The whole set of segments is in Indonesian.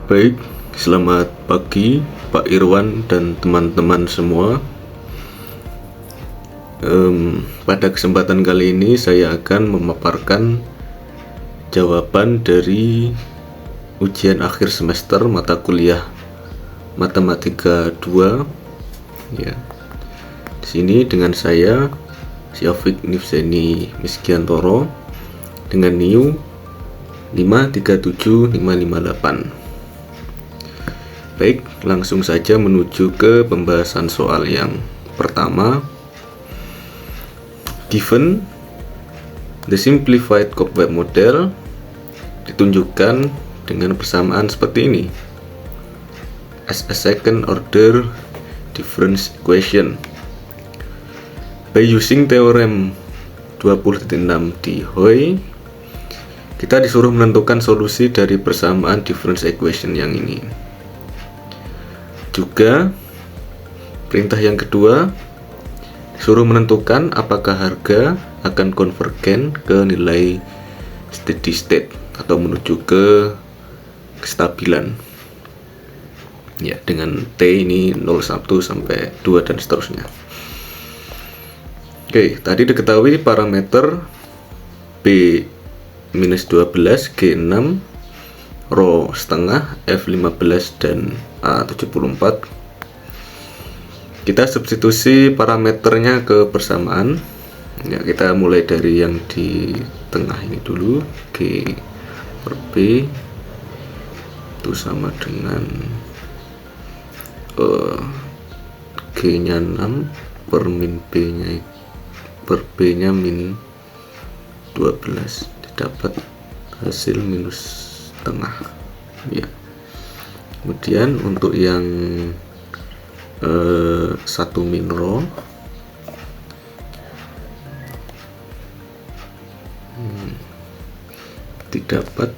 Baik, selamat pagi Pak Irwan dan teman-teman semua. Pada kesempatan kali ini saya akan memaparkan jawaban dari ujian akhir semester mata kuliah Matematika 2. Ya. Di sini dengan saya Syafiq Nifzeni Miskiantoro dengan NIU 537558. Baik, langsung saja menuju ke pembahasan soal yang pertama. Given the simplified cobweb model ditunjukkan dengan persamaan seperti ini. As a second order difference equation. By using theorem 20.6 di Hoy, kita disuruh menentukan solusi dari persamaan difference equation yang ini. Juga perintah yang kedua disuruh menentukan apakah harga akan konvergen ke nilai steady state atau menuju ke kestabilan. Ya, dengan T ini 0,1 sampai 2 dan seterusnya. Oke, tadi diketahui parameter B-12, G6, rho setengah, F15 dan A74. Kita substitusi parameternya ke persamaan. Ya, kita mulai dari yang di tengah ini dulu. G per B itu sama dengan G nya 6 per min B nya per B nya min 12, didapat hasil minus setengah. Ya. Kemudian untuk yang 1 min rho didapat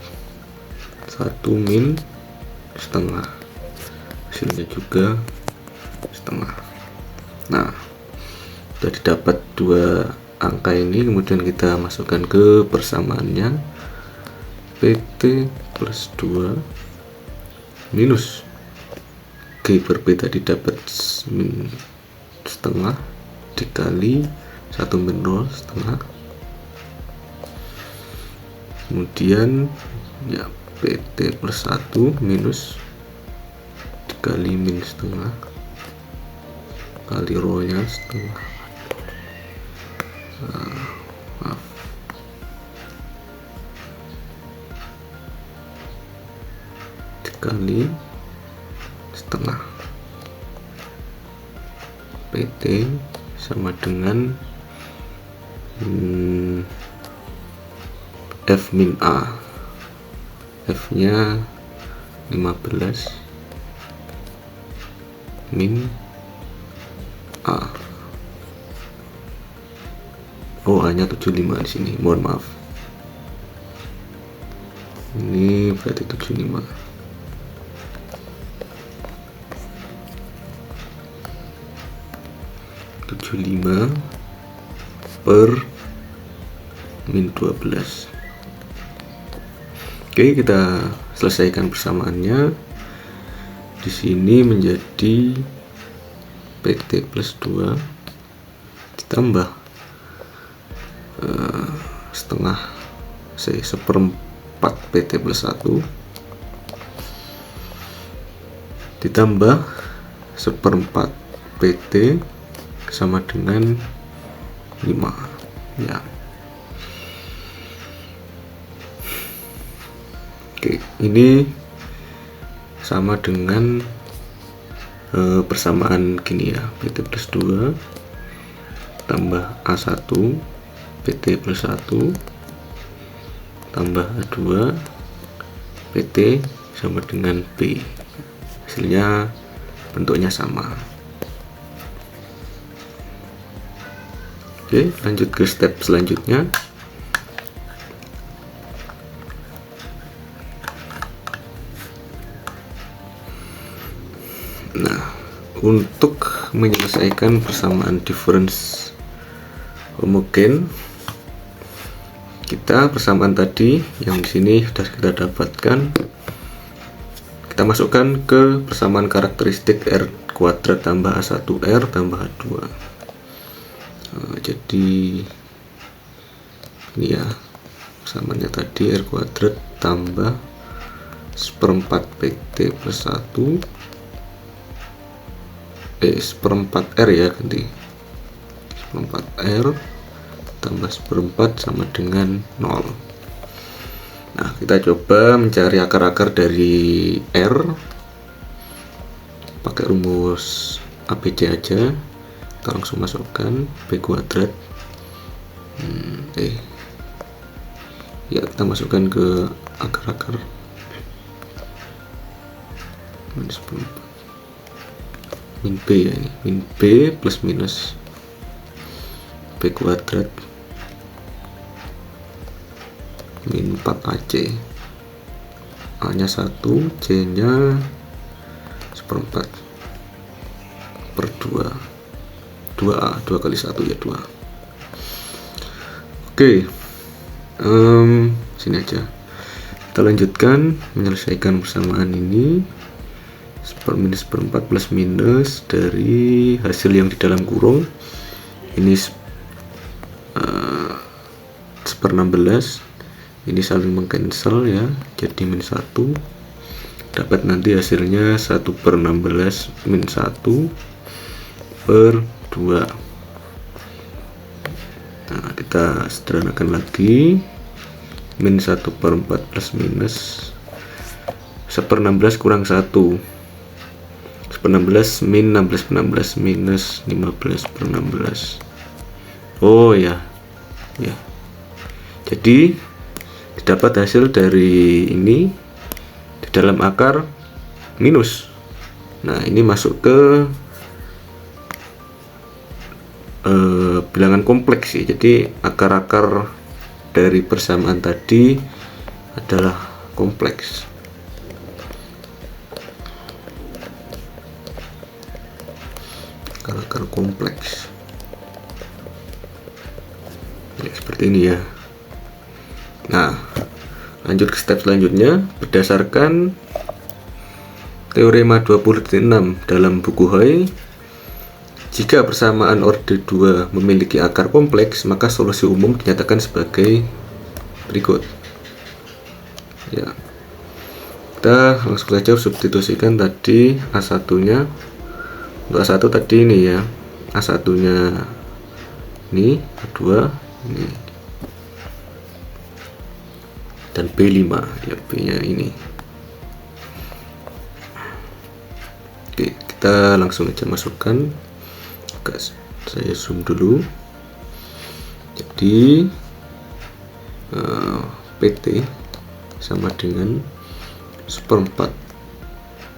1 min setengah, hasilnya juga setengah. Nah, sudah didapat dua angka ini, kemudian kita masukkan ke persamaannya. PT plus 2 minus G per B tadi dapat min setengah dikali 1 min rho setengah, kemudian ya PT plus 1 minus dikali min setengah kali rho nya setengah, dikali setengah. PT sama dengan F min A, F nya 15 min A. Oh, hanya 75 di sini, mohon maaf. Ini berarti 75. Per min 12. Oke, kita selesaikan persamaannya. Di sini menjadi PT plus 2 ditambah setengah seperempat PT plus 1 ditambah seperempat PT sama dengan 5. Ya. Oke, ini sama dengan persamaan gini ya, PT plus 2 tambah A1 PT plus 1 tambah A2 PT sama dengan B. Hasilnya bentuknya sama. Oke, lanjut ke step selanjutnya. Nah, untuk menyelesaikan persamaan difference homogen, kita persamaan tadi yang di sini sudah kita dapatkan. kita masukkan ke persamaan karakteristik R kuadrat tambah A1R tambah A2. Jadi ini ya persamaannya tadi, R kuadrat tambah seperempat PT plus 1 seperempat R ya, ganti seperempat R tambah seperempat sama dengan 0. Nah, kita coba mencari akar-akar dari R pakai rumus ABC aja. Kita langsung masukkan B kuadrat ya, kita masukkan ke akar-akar minus 4 min B ya, ini min B plus minus B kuadrat min 4AC, A nya 1, C nya seperempat per 2A, 2 kali 1 ya 2. Oke, sini aja kita lanjutkan menyelesaikan persamaan ini. Minus seperempat plus minus dari hasil yang di dalam kurung ini seper-16, ini saling mengcancel ya, jadi min 1, dapat nanti hasilnya 1/16 min 1/2. Nah, kita sederhanakan lagi, min 1/4 plus minus seper-16 kurang 1, seper-16 min 16/16 minus 15/16. Oh ya, jadi didapat hasil dari ini di dalam akar minus. Nah, ini masuk ke bilangan kompleks ya. Jadi akar-akar dari persamaan tadi adalah kompleks. Akar kompleks ya, seperti ini ya. Nah, lanjut ke step selanjutnya. Berdasarkan teorema 26 dalam buku Hoy, jika persamaan orde 2 memiliki akar kompleks, maka solusi umum dinyatakan sebagai berikut ya. Kita langsung saja substitusikan tadi A1 nya. Untuk A1 tadi ini ya, A1 nya ini, A2 ini, dan B5 ya, B nya ini. Oke, kita langsung aja masukkan. Saya zoom dulu. Jadi PT sama dengan seperempat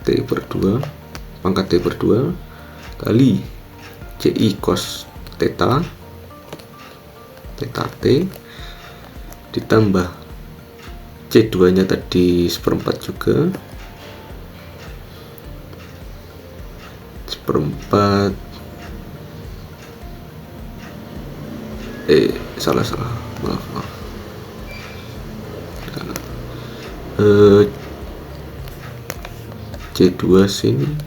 T per 2 pangkat T per 2 kali CI cos theta T ditambah C2 nya tadi seperempat juga, seperempat salah maaf C2 sin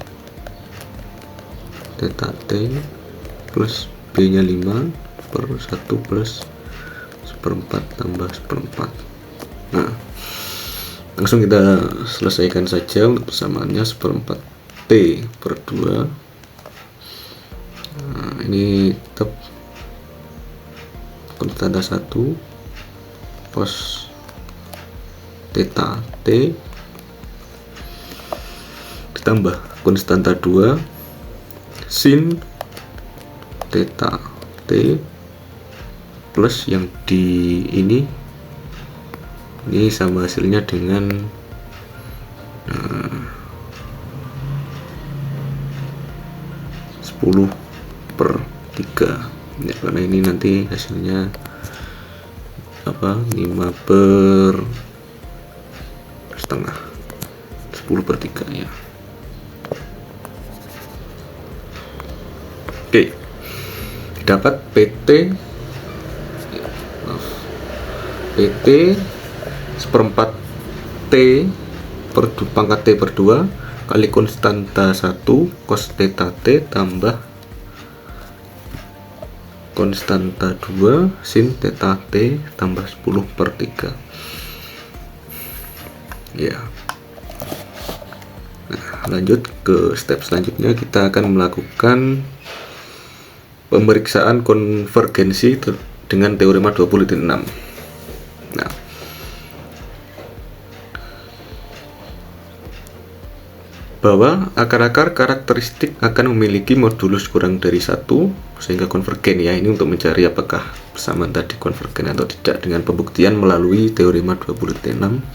theta T plus B nya 5 per 1 plus seperempat tambah seperempat. Nah, langsung kita selesaikan saja untuk persamaannya. Seperempat T per 2. Nah, ini tetap konstanta 1 cos theta T ditambah konstanta 2 sin theta T plus yang di ini sama hasilnya dengan 10/3 ya, karena ini nanti hasilnya 5/setengah, 10/3 ya. Oke, dapat PT seperempat T pangkat T per 2 kali konstanta 1 cos theta T tambah konstanta 2 sin theta T tambah 10 per 3 ya. Nah, lanjut ke step selanjutnya, kita akan melakukan pemeriksaan konvergensi dengan teorema 26. Nah, bahwa akar-akar karakteristik akan memiliki modulus kurang dari 1 sehingga konvergen ya. Ini untuk mencari apakah persamaan tadi konvergen atau tidak dengan pembuktian melalui teorema 26.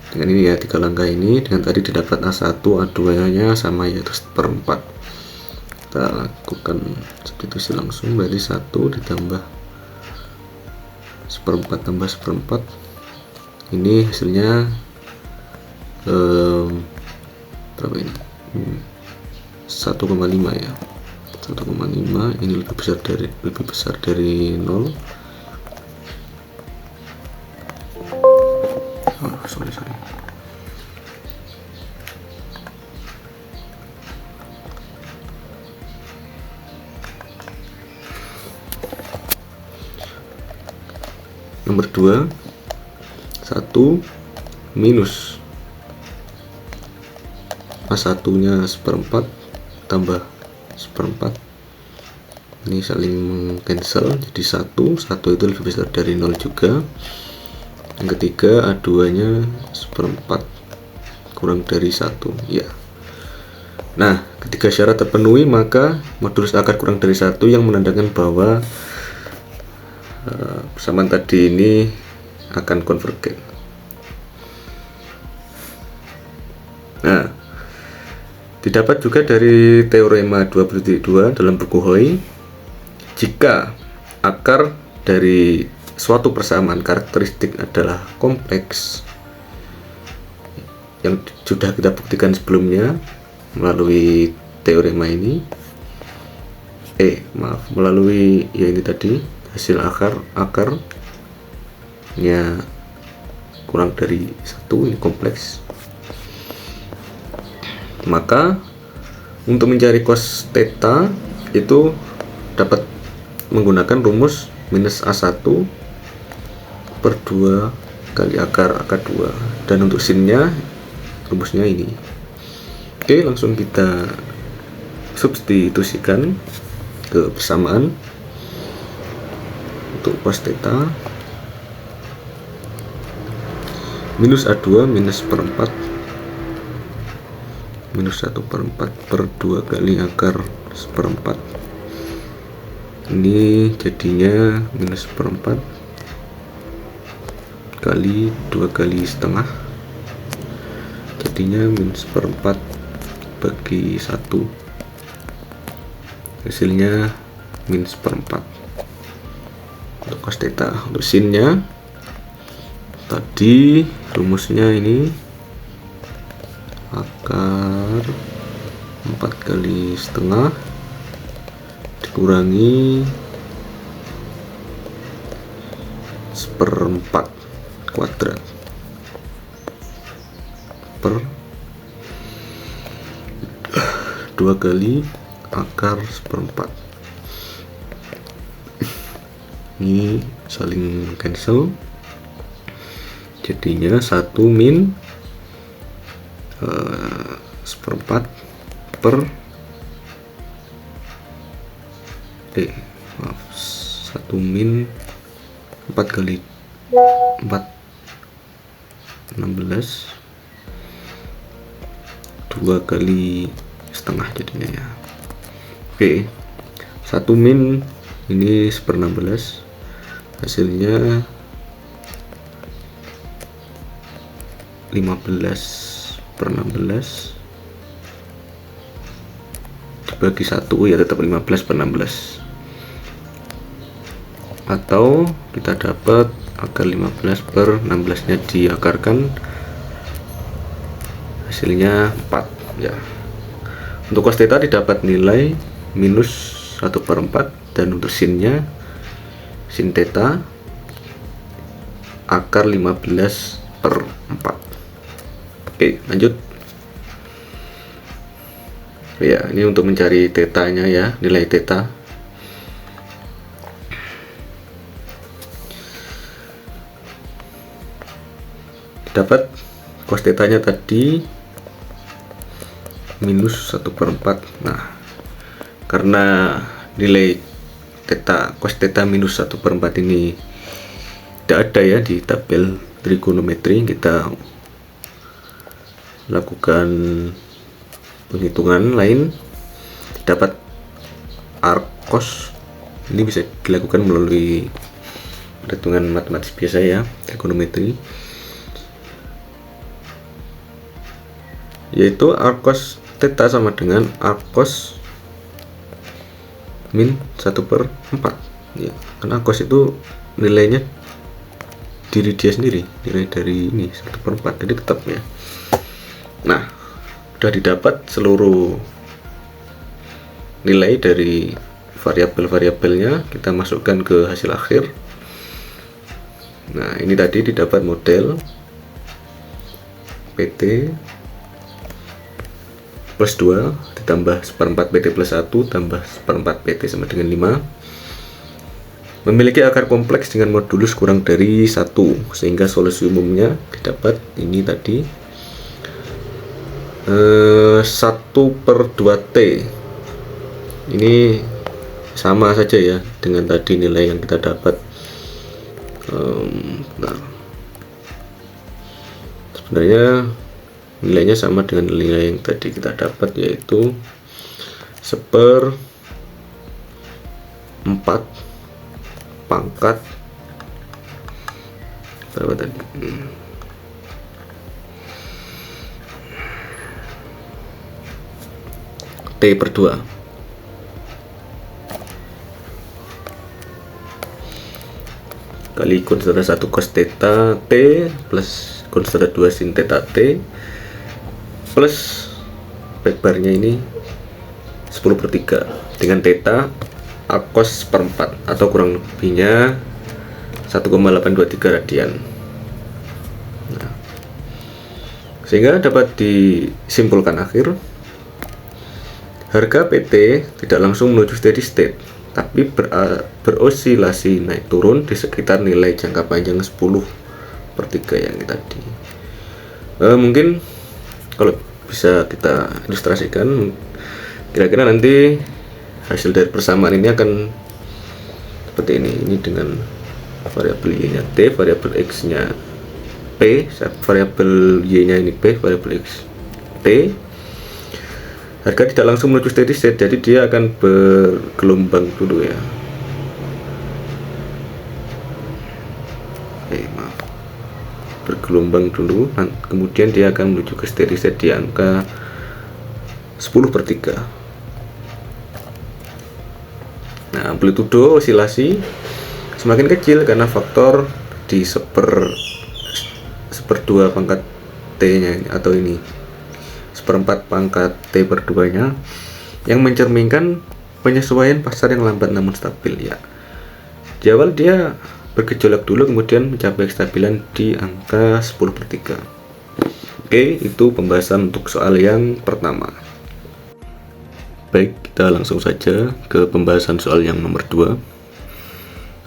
Dengan ini ya, 3 langkah ini, dengan tadi didapat A1 A2 nya sama yaitu 1/4. Kita lakukan substitusi langsung, berarti 1 ditambah 1/4 tambah 1/4, ini hasilnya berapa ini? 1,5 ya. 1,5 ini lebih besar dari 0. Sorry. Nomor 2, 1 minus A1 nya 1/4 tambah 1/4, ini saling cancel jadi 1 itu lebih besar dari 0 juga. Yang ketiga, A2 nya 1/4 kurang dari 1 ya. Nah, ketika syarat terpenuhi maka modulus akar kurang dari 1 yang menandakan bahwa persamaan tadi ini akan konvergen. Nah, didapat juga dari teorema 22 dalam buku Hoy, jika akar dari suatu persamaan karakteristik adalah kompleks, yang sudah kita buktikan sebelumnya melalui teorema ini, melalui ya ini tadi, hasil akarnya kurang dari 1, ini kompleks, maka untuk mencari cos theta itu dapat menggunakan rumus minus A1 per 2 kali akar 2, dan untuk sinnya rumusnya ini. Oke, langsung kita substitusikan ke persamaan. Untuk cos theta minus A2 minus 1/4 minus 1/4 per 2 kali akar 1/4, ini jadinya minus 1/4 kali 2 kali setengah, jadinya minus 1/4 bagi 1, hasilnya minus 1/4 untuk cos theta. Untuk sinnya tadi rumusnya ini akar 4 kali setengah dikurangi 1/4 kuadrat per 2 kali akar 1/4. Ini saling cancel, jadinya 1 min 1/4 per 1 min 4 kali 4 16, 2 kali setengah jadinya ya. Oke, 1 min ini 1/16, hasilnya 15/16 dibagi 1 ya tetap 15/16, atau kita dapat akar 15/16 nya diakarkan, hasilnya 4 ya. Untuk cos theta didapat nilai minus 1/4, dan untuk sinnya sin theta akar 15 per 4. Oke, lanjut. Ya, ini untuk mencari tetanya ya, nilai teta. Dapat cos tetanya tadi minus 1/4. Nah, karena nilai teta cos teta minus 1/4 ini tidak ada ya di tabel trigonometri, kita lakukan penghitungan lain. Dapat arc cos ini bisa dilakukan melalui perhitungan matematis biasa ya, trigonometri, yaitu arc cos theta sama dengan arc cos min 1/4 ya, karena cos itu nilainya diri dia sendiri, nilai dari ini 1/4, jadi tetap ya. Nah, sudah didapat seluruh nilai dari variabel-variabelnya, kita masukkan ke hasil akhir. Nah, ini tadi didapat model PT plus 2 ditambah 1/4 PT plus 1 tambah 1/4 PT sama dengan 5, memiliki akar kompleks dengan modulus kurang dari 1, sehingga solusi umumnya didapat ini tadi 1/2T. Ini sama saja ya dengan tadi nilai yang kita dapat. Nah, sebenarnya nilainya sama dengan nilai yang tadi kita dapat, yaitu 1/4 pangkat berapa tadi? T per 2. Kali konstanta 1 cos theta T plus konstanta 2 sin theta T plus back barnya ini 10/3 dengan theta arc cos per 4 atau kurang lebihnya 1,823 radian. Nah, sehingga dapat disimpulkan akhir, harga PT tidak langsung menuju steady state, tapi berosilasi naik turun di sekitar nilai jangka panjang 10/3 yang tadi. Mungkin kalau bisa kita ilustrasikan, kira-kira nanti hasil dari persamaan ini akan seperti ini. Ini dengan variabel y nya T, variabel x nya P, variabel y nya ini P, variabel x T. Harga tidak langsung menuju steady state, jadi dia akan bergelombang dulu ya. Maaf, bergelombang dulu, kemudian dia akan menuju ke steady state di angka 10/3. Nah, amplitudo osilasi semakin kecil karena faktor di 1/2 pangkat T nya ini, atau ini 1/4 pangkat T per 2 nya, yang mencerminkan penyesuaian pasar yang lambat namun stabil ya. Di awal dia bergejolak dulu, kemudian mencapai kestabilan di angka 10/3. Oke, itu pembahasan untuk soal yang pertama. Baik, kita langsung saja ke pembahasan soal yang nomor 2.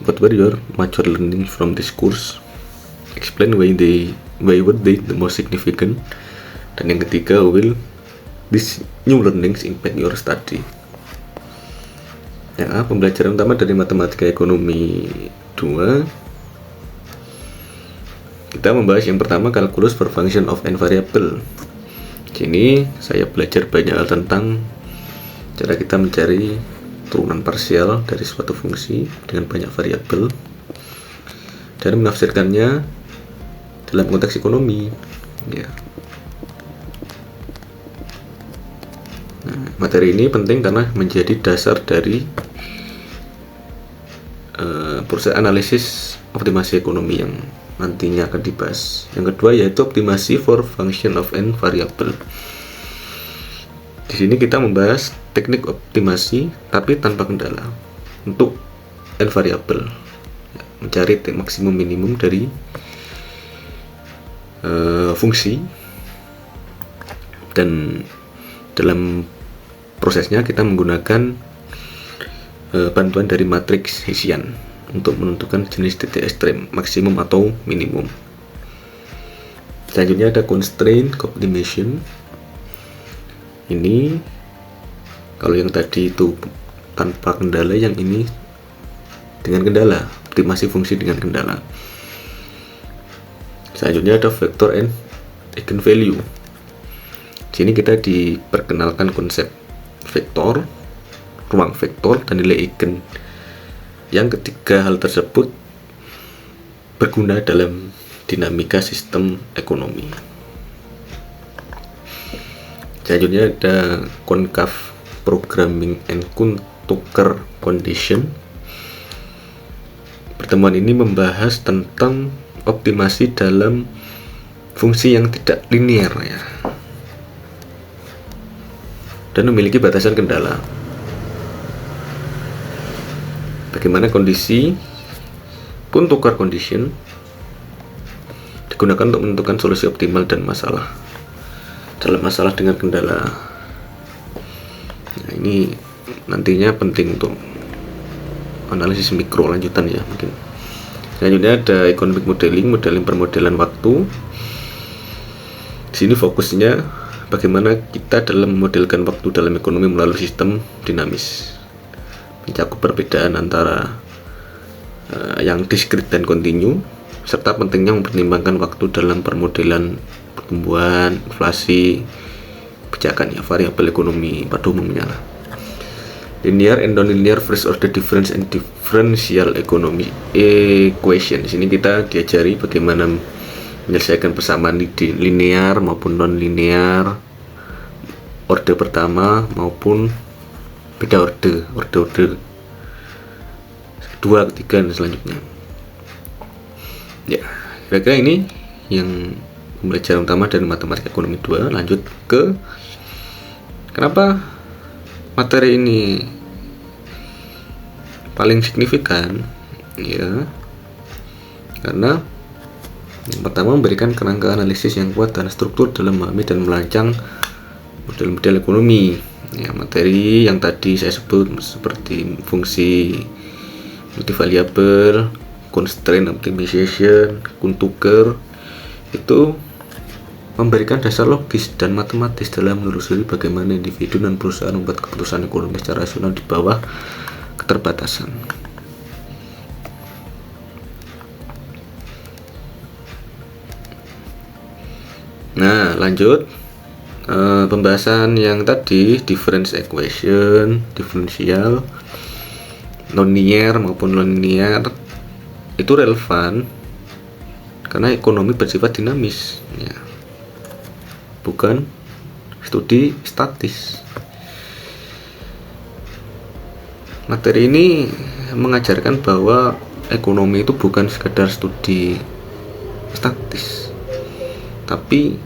What were your mature learning from this course? Explain why were they the most significant? Dan yang ketiga, will these new learnings impact your study? Ya, pembelajaran utama dari matematika ekonomi 2, kita membahas yang pertama, calculus for function of n variable. Sini saya belajar banyak hal tentang cara kita mencari turunan parsial dari suatu fungsi dengan banyak variabel dan menafsirkannya dalam konteks ekonomi ya. Nah, materi ini penting karena menjadi dasar dari proses analisis optimasi ekonomi yang nantinya akan dibahas. Yang kedua yaitu optimasi for function of n variable. Di sini kita membahas teknik optimasi tapi tanpa kendala untuk n variable, mencari maksimum minimum dari fungsi, dan dalam prosesnya kita menggunakan bantuan dari matriks Hessian untuk menentukan jenis titik ekstrem, maksimum atau minimum. Selanjutnya ada constraint optimization. Ini kalau yang tadi itu tanpa kendala, yang ini dengan kendala, optimasi fungsi dengan kendala. Selanjutnya ada vector and eigenvalue. Sini kita diperkenalkan konsep vektor, ruang vektor, dan nilai eigen. Yang ketiga hal tersebut berguna dalam dinamika sistem ekonomi. Selanjutnya ada concave programming and Kuhn-Tucker condition. Pertemuan ini membahas tentang optimasi dalam fungsi yang tidak linear ya, dan memiliki batasan kendala. Bagaimana kondisi Kuhn-Tucker condition digunakan untuk menentukan solusi optimal dan masalah dalam masalah dengan kendala. Nah, ini nantinya penting untuk analisis mikro lanjutan ya mungkin. Selanjutnya ada economic modeling, permodelan waktu. Di sini fokusnya bagaimana kita dalam memodelkan waktu dalam ekonomi melalui sistem dinamis, mencakup perbedaan antara yang diskrit dan kontinu, serta pentingnya mempertimbangkan waktu dalam permodelan pertumbuhan, inflasi, kebijakan ya, variabel ekonomi pada umumnya. Linear and non-linear first order difference and differential economy equation. Di sini kita diajari bagaimana menyelesaikan persamaan linear maupun non-linear, orde pertama maupun beda orde kedua, ketiga, dan selanjutnya. Ya, kira-kira ini yang pembelajaran utama dari matematika ekonomi 2. Lanjut ke kenapa materi ini paling signifikan ya, karena yang pertama memberikan kerangka analisis yang kuat dan struktur dalam memahami dan merancang model-model ekonomi ya. Materi yang tadi saya sebut seperti fungsi multivariabel, constraint optimization, Kuhn-Tucker, itu memberikan dasar logis dan matematis dalam menelusuri bagaimana individu dan perusahaan membuat keputusan ekonomi secara rasional di bawah keterbatasan. Nah, lanjut pembahasan yang tadi, difference equation, diferensial, non-linear maupun non-linear, itu relevan karena ekonomi bersifat dinamis ya, bukan studi statis. Materi ini mengajarkan bahwa ekonomi itu bukan sekedar studi statis, tapi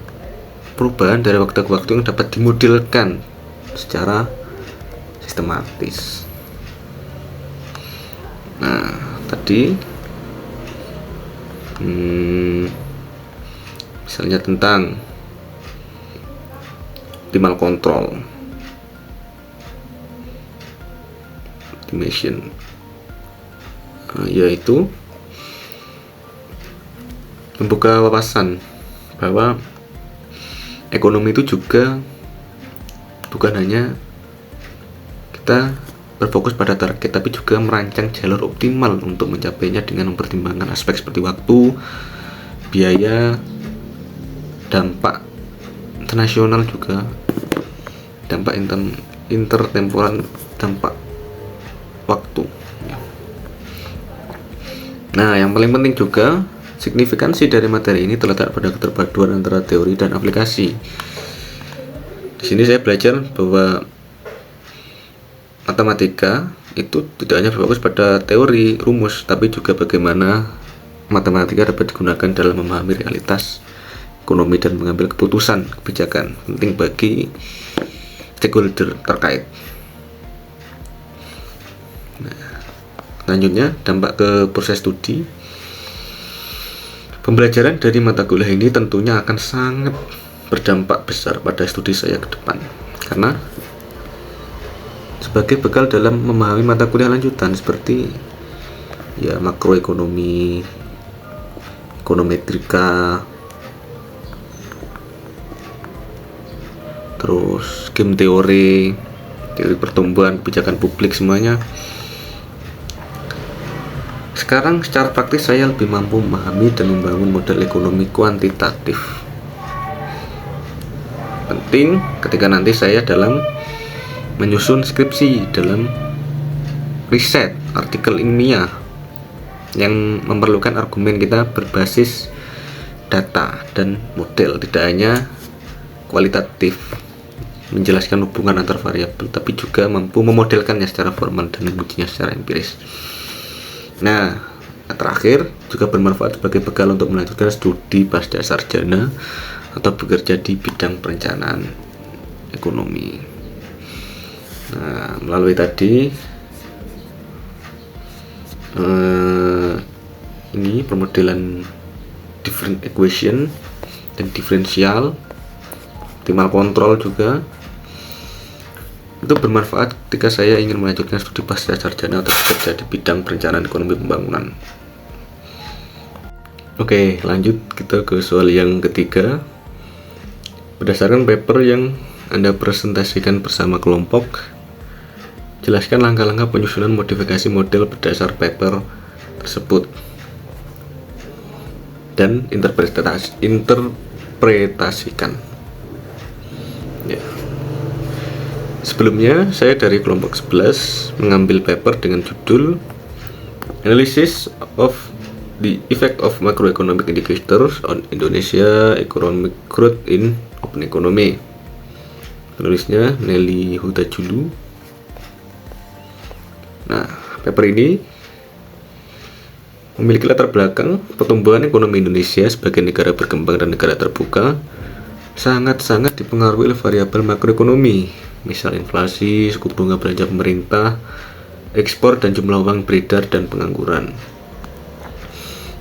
perubahan dari waktu ke waktu yang dapat dimodelkan secara sistematis. Nah, tadi misalnya tentang optimal control, optimization, yaitu membuka wawasan bahwa ekonomi itu juga bukan hanya kita berfokus pada target, tapi juga merancang jalur optimal untuk mencapainya dengan mempertimbangkan aspek seperti waktu, biaya, dampak internasional, juga dampak intertemporal, dampak waktu. Nah, yang paling penting juga, signifikansi dari materi ini terletak pada keterpaduan antara teori dan aplikasi. Di sini saya belajar bahwa matematika itu tidak hanya berfokus pada teori, rumus, tapi juga bagaimana matematika dapat digunakan dalam memahami realitas ekonomi dan mengambil keputusan kebijakan penting bagi stakeholder terkait. Nah, selanjutnya dampak ke proses studi. Pembelajaran dari mata kuliah ini tentunya akan sangat berdampak besar pada studi saya ke depan, karena sebagai bekal dalam memahami mata kuliah lanjutan seperti ya makroekonomi, ekonometrika, terus game teori pertumbuhan, kebijakan publik, semuanya. Sekarang secara praktis saya lebih mampu memahami dan membangun model ekonomi kuantitatif. Penting ketika nanti saya dalam menyusun skripsi, dalam riset artikel ilmiah yang memerlukan argumen kita berbasis data dan model, tidak hanya kualitatif menjelaskan hubungan antar variabel, tapi juga mampu memodelkannya secara formal dan mengujinya secara empiris. Nah, terakhir juga bermanfaat sebagai bekal untuk melanjutkan studi pasca sarjana atau bekerja di bidang perencanaan ekonomi. Nah, melalui tadi ini permodelan different equation dan diferensial, optimal kontrol juga, itu bermanfaat ketika saya ingin melanjutkan studi pasca sarjana atau bekerja di bidang perencanaan ekonomi pembangunan. Oke, lanjut kita ke soal yang ketiga. Berdasarkan paper yang Anda presentasikan bersama kelompok, jelaskan langkah-langkah penyusunan modifikasi model berdasar paper tersebut dan interpretasikan. Ya. Sebelumnya, saya dari kelompok 11 mengambil paper dengan judul Analysis of the Effect of Macroeconomic Indicators on Indonesia Economic Growth in Open Economy. Penulisnya Nelly Huta-Julu. Nah, paper ini memiliki latar belakang pertumbuhan ekonomi Indonesia sebagai negara berkembang dan negara terbuka sangat-sangat dipengaruhi oleh variabel makroekonomi, misal inflasi, suku bunga belanja pemerintah, ekspor dan jumlah uang beredar, dan pengangguran.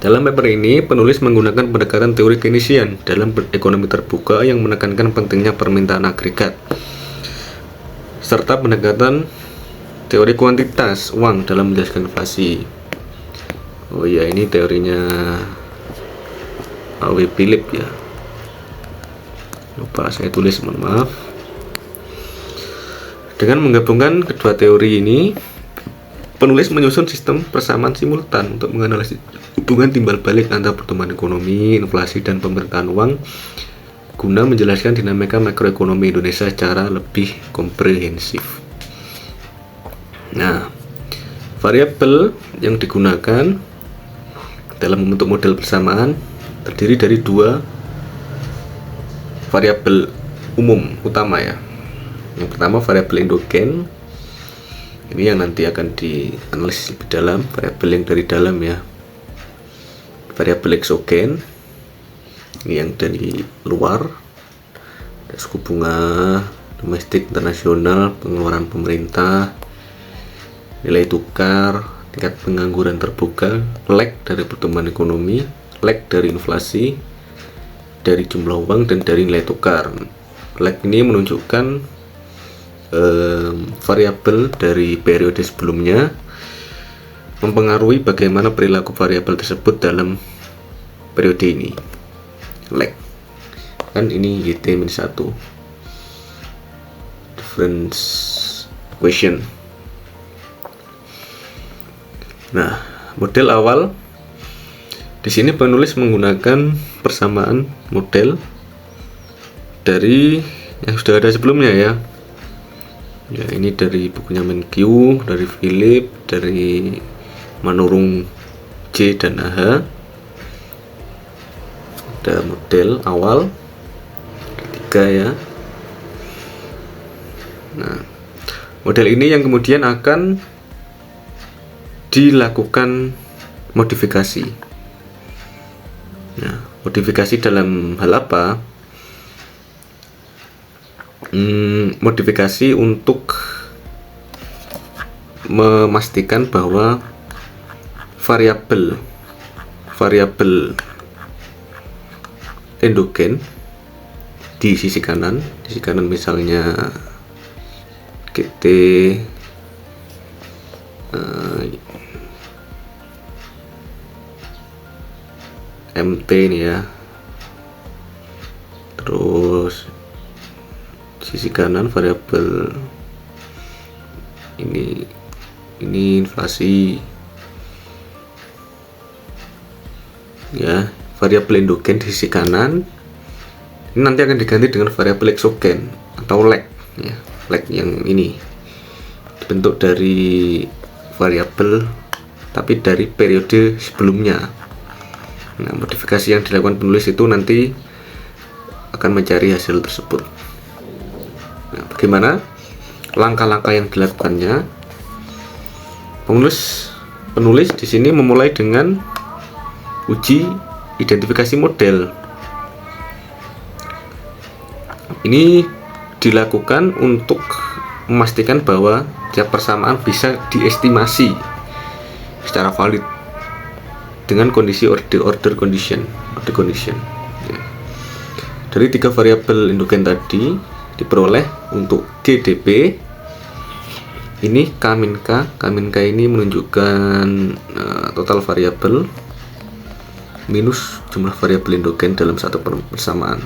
Dalam paper ini, penulis menggunakan pendekatan teori Keynesian dalam ekonomi terbuka yang menekankan pentingnya permintaan agregat, serta pendekatan teori kuantitas uang dalam menjelaskan inflasi. Oh ya, ini teorinya A.W. Philip ya. Lupa saya tulis, mohon maaf. Dengan menggabungkan kedua teori ini, penulis menyusun sistem persamaan simultan untuk menganalisis hubungan timbal balik antara pertumbuhan ekonomi, inflasi, dan pemerintahan uang guna menjelaskan dinamika makroekonomi Indonesia secara lebih komprehensif. Nah, variabel yang digunakan dalam membentuk model persamaan terdiri dari dua variabel umum utama ya. Yang pertama variabel endogen, ini yang nanti akan dianalisis lebih dalam, variabel yang dari dalam ya. Variabel eksogen, ini yang dari luar, ada suku bunga domestik, internasional, pengeluaran pemerintah, nilai tukar, tingkat pengangguran terbuka, lag dari pertumbuhan ekonomi, lag dari inflasi, dari jumlah uang, dan dari nilai tukar. Lag ini menunjukkan variabel dari periode sebelumnya mempengaruhi bagaimana perilaku variabel tersebut dalam periode ini. Lag kan ini YT-1, difference equation. Nah, model awal di sini penulis menggunakan persamaan model dari yang sudah ada sebelumnya ya. Ya, ini dari bukunya Menkyu, dari Philip, dari Manurung J dan AH. Ada model awal ketiga ya. Nah, model ini yang kemudian akan dilakukan modifikasi. Nah, modifikasi dalam hal apa? Modifikasi untuk memastikan bahwa variabel endogen di sisi kanan. Di sisi kanan misalnya GT MT ini ya. Terus sisi kanan variabel ini inflasi ya. Variabel endogen di sisi kanan ini nanti akan diganti dengan variabel eksogen atau lag ya. Lag yang ini dibentuk dari variabel tapi dari periode sebelumnya. Nah, modifikasi yang dilakukan penulis itu nanti akan mencari hasil tersebut. Nah, bagaimana langkah-langkah yang dilakukannya? Penulis di sini memulai dengan uji identifikasi model. Ini dilakukan untuk memastikan bahwa tiap persamaan bisa diestimasi secara valid dengan kondisi order condition ya. Dari 3 variabel endogen tadi diperoleh untuk GDP ini K-min K ini menunjukkan total variabel minus jumlah variabel endogen dalam satu persamaan,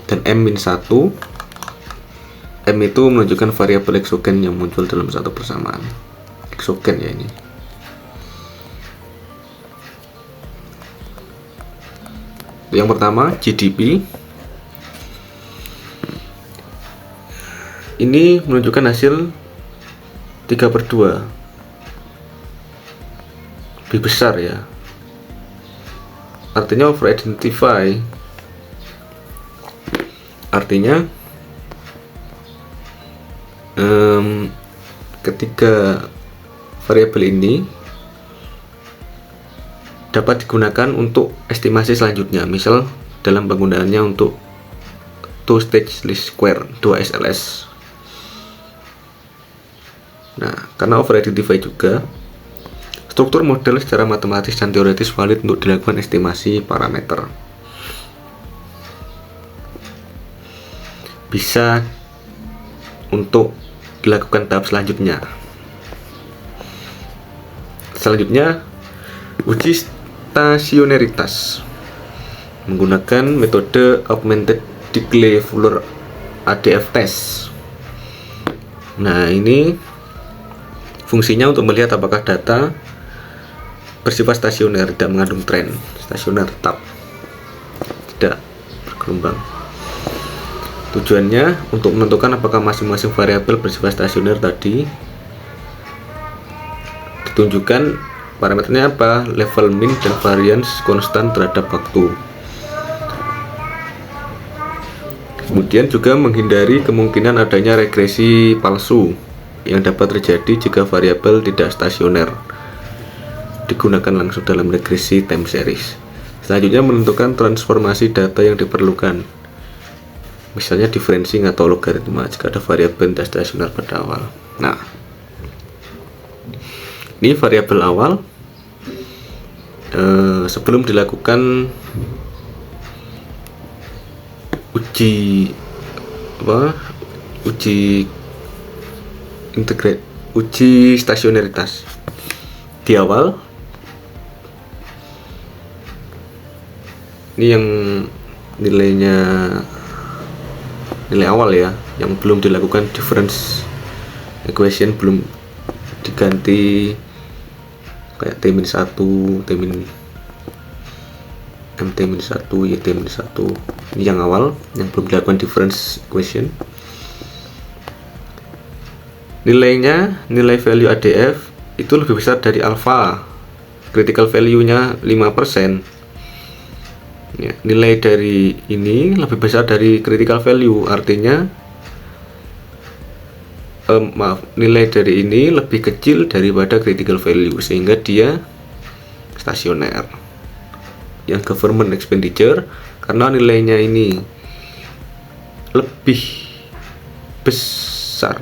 dan M-1 M itu menunjukkan variabel eksogen yang muncul dalam satu persamaan. Eksogen ya ini. Yang pertama GDP ini menunjukkan hasil 3/2, lebih besar ya, artinya over identify, artinya ketiga variabel ini dapat digunakan untuk estimasi selanjutnya, misal dalam penggunaannya untuk two stage least square 2SLS. Nah, karena over identify juga, struktur model secara matematis dan teoretis valid untuk dilakukan estimasi parameter. Bisa untuk dilakukan tahap selanjutnya. Selanjutnya, uji stasionaritas menggunakan metode augmented decay Fuller ADF test. Nah, ini fungsinya untuk melihat apakah data bersifat stasioner, tidak mengandung tren, stasioner tetap, tidak bergelombang. Tujuannya untuk menentukan apakah masing-masing variabel bersifat stasioner tadi ditunjukkan parameternya apa, level min dan variance konstan terhadap waktu. Kemudian juga menghindari kemungkinan adanya regresi palsu yang dapat terjadi jika variabel tidak stasioner, digunakan langsung dalam regresi time series. Selanjutnya menentukan transformasi data yang diperlukan, misalnya differencing atau logaritma jika ada variabel tidak stasioner pada awal. Nah, ini variabel awal. Sebelum dilakukan uji stasionaritas di awal, ini yang nilai awal ya, yang belum dilakukan difference equation, belum diganti kayak T-1, MT-1, YT-1. Ini yang awal, yang belum dilakukan difference equation. Nilainya, nilai value ADF itu lebih besar dari alpha, critical value-nya 5%. Ya, nilai dari ini lebih besar dari critical value, artinya nilai dari ini lebih kecil daripada critical value, sehingga dia stasioner. Yang government expenditure, karena nilainya ini lebih besar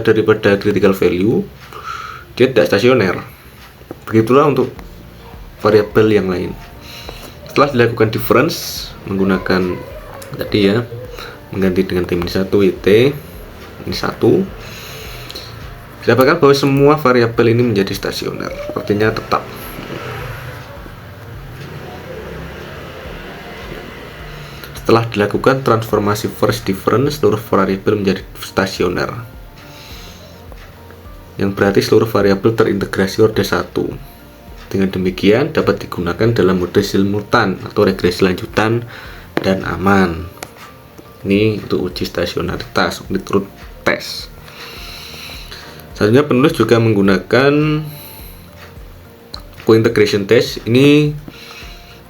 daripada critical value, dia tidak stasioner. Begitulah untuk variabel yang lain. Setelah dilakukan difference menggunakan tadi ya, mengganti dengan T-1 YT ini 1, didapatkan bahwa semua variabel ini menjadi stasioner, artinya tetap. Setelah dilakukan transformasi first difference, seluruh variabel menjadi stasioner, yang berarti seluruh variabel terintegrasi orde 1. Dengan demikian dapat digunakan dalam mode simultan atau regresi lanjutan dan aman. Ini untuk uji stasionaritas, unit root test. Selanjutnya penulis juga menggunakan co-integration test. Ini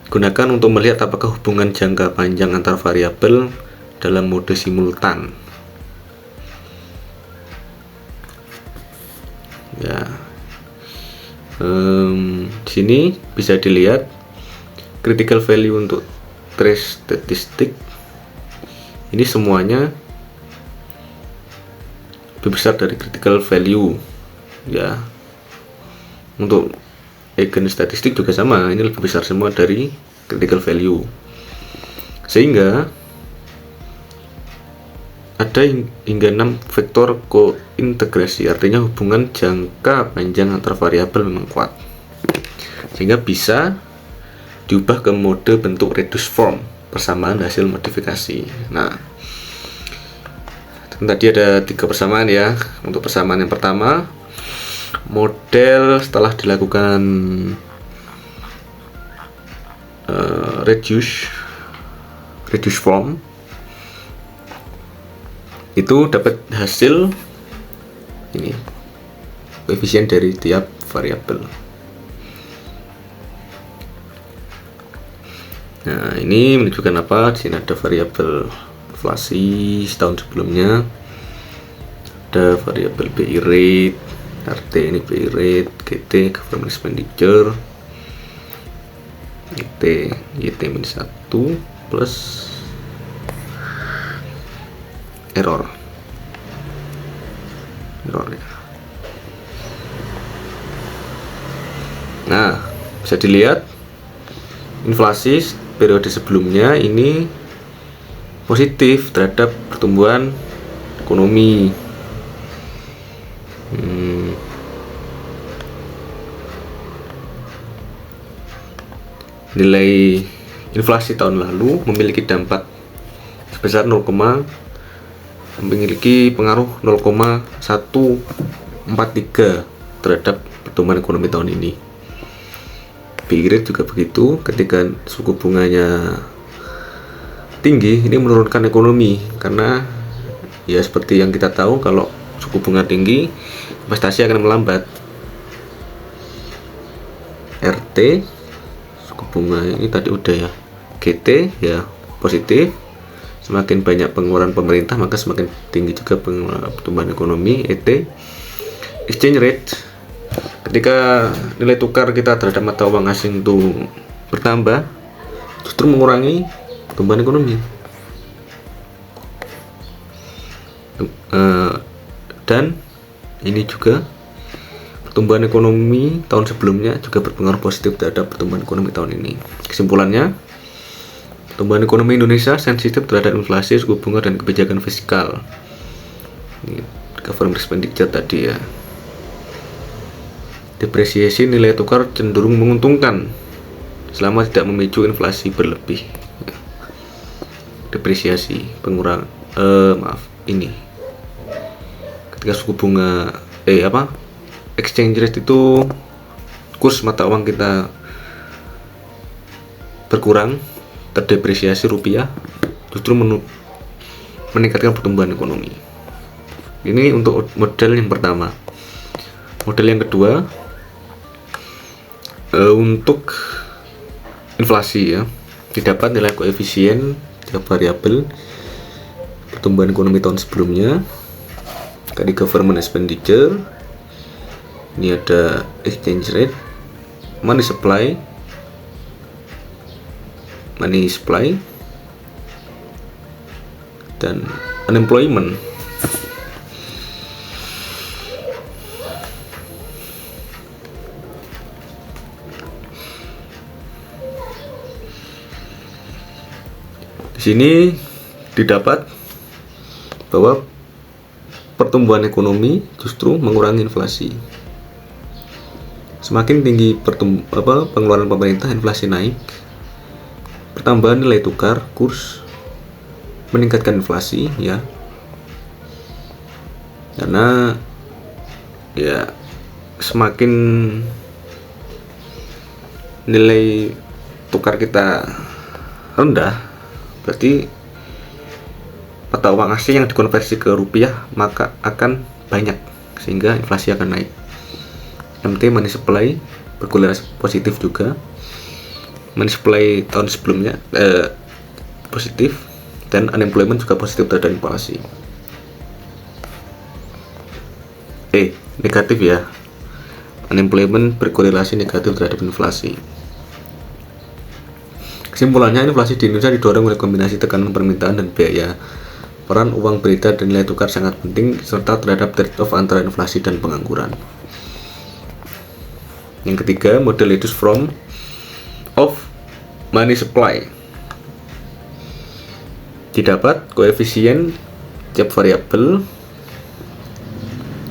gunakan untuk melihat apakah hubungan jangka panjang antar variabel dalam mode simultan. Ya, sini bisa dilihat critical value untuk trace statistik. Ini semuanya lebih besar dari critical value ya. Untuk eigen statistik juga sama, ini lebih besar semua dari critical value, sehingga ada hingga 6 vektor kointegrasi, artinya hubungan jangka panjang antar variabel memang kuat, sehingga bisa diubah ke mode bentuk reduced form, persamaan hasil modifikasi. Nah, tadi ada 3 persamaan ya. Untuk persamaan yang pertama, model setelah dilakukan reduced form itu dapat hasil ini koefisien dari tiap variabel. Nah, ini menunjukkan apa? Di sini ada variabel inflasi setahun sebelumnya, ada variabel BI rate, RT ini BI rate, GT government expenditure, YT-1 plus error ya. Nah, bisa dilihat inflasi periode sebelumnya ini positif terhadap pertumbuhan ekonomi. Nilai inflasi tahun lalu memiliki dampak sebesar memiliki pengaruh 0,143 terhadap pertumbuhan ekonomi tahun ini. BI rate juga begitu, ketika suku bunganya tinggi ini menurunkan ekonomi, karena ya seperti yang kita tahu, kalau suku bunga tinggi investasi akan melambat. RT suku bunga ini tadi udah ya, GT ya positif, semakin banyak pengeluaran pemerintah maka semakin tinggi juga pertumbuhan ekonomi. ET exchange rate, ketika nilai tukar kita terhadap mata uang asing itu bertambah, justru mengurangi pertumbuhan ekonomi. Dan ini juga pertumbuhan ekonomi tahun sebelumnya juga berpengaruh positif terhadap pertumbuhan ekonomi tahun ini. Kesimpulannya, pertumbuhan ekonomi Indonesia sensitif terhadap inflasi, suku bunga, dan kebijakan fiskal. Ini government expenditure tadi ya. Depresiasi nilai tukar cenderung menguntungkan selama tidak memicu inflasi berlebih. Depresiasi, ini ketika suku bunga exchange rate itu, kurs mata uang kita berkurang, terdepresiasi rupiah, justru meningkatkan pertumbuhan ekonomi. Ini untuk model yang pertama. Model yang kedua, untuk inflasi ya, didapat nilai koefisien tiap variabel pertumbuhan ekonomi tahun sebelumnya. Tadi government expenditure, ini ada exchange rate, money supply, dan unemployment. Sini didapat bahwa pertumbuhan ekonomi justru mengurangi inflasi. Semakin tinggi pengeluaran pemerintah, inflasi naik. Pertambahan nilai tukar, kurs, meningkatkan inflasi, ya. Karena ya semakin nilai tukar kita rendah, berarti mata uang asing yang dikonversi ke rupiah maka akan banyak, sehingga inflasi akan naik. MT, money supply, berkorelasi positif juga. Money supply tahun sebelumnya positif, dan unemployment juga positif terhadap inflasi. Negatif ya. Unemployment berkorelasi negatif terhadap inflasi. Kesimpulannya, inflasi di Indonesia didorong oleh kombinasi tekanan permintaan dan biaya. Peran uang beredar dan nilai tukar sangat penting, serta terhadap trade-off antara inflasi dan pengangguran. Yang ketiga, model reduce from of money supply. Didapat koefisien tiap variabel.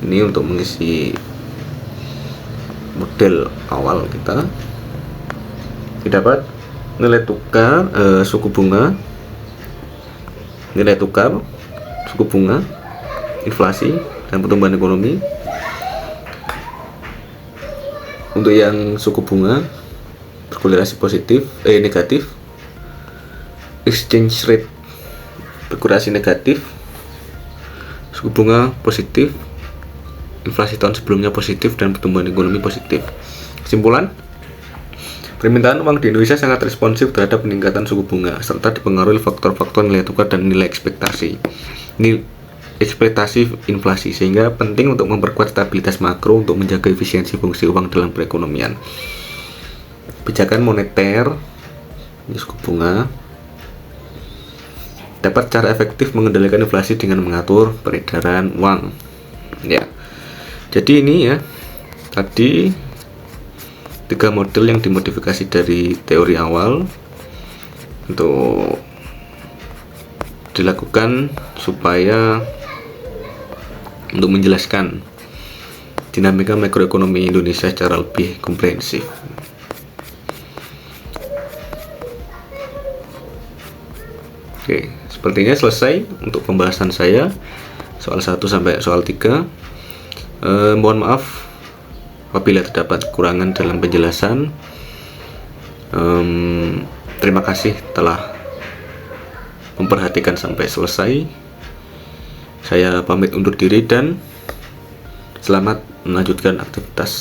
Ini untuk mengisi model awal kita. Didapat nilai tukar, suku bunga, nilai tukar, suku bunga, inflasi, dan pertumbuhan ekonomi. Untuk yang suku bunga berkorelasi negatif, exchange rate berkorelasi negatif, suku bunga positif, inflasi tahun sebelumnya positif, dan pertumbuhan ekonomi positif. Kesimpulan, permintaan uang di Indonesia sangat responsif terhadap peningkatan suku bunga, serta dipengaruhi faktor-faktor nilai tukar dan nilai ekspektasi inflasi, sehingga penting untuk memperkuat stabilitas makro untuk menjaga efisiensi fungsi uang dalam perekonomian. Kebijakan moneter, ini suku bunga, dapat cara efektif mengendalikan inflasi dengan mengatur peredaran uang. Ya. Jadi ini ya, tadi 3 model yang dimodifikasi dari teori awal untuk dilakukan supaya untuk menjelaskan dinamika makroekonomi Indonesia secara lebih komprehensif. Oke, sepertinya selesai untuk pembahasan saya soal 1 sampai soal 3. Mohon maaf apabila terdapat kekurangan dalam penjelasan. Terima kasih telah memperhatikan sampai selesai. Saya pamit undur diri dan selamat melanjutkan aktivitas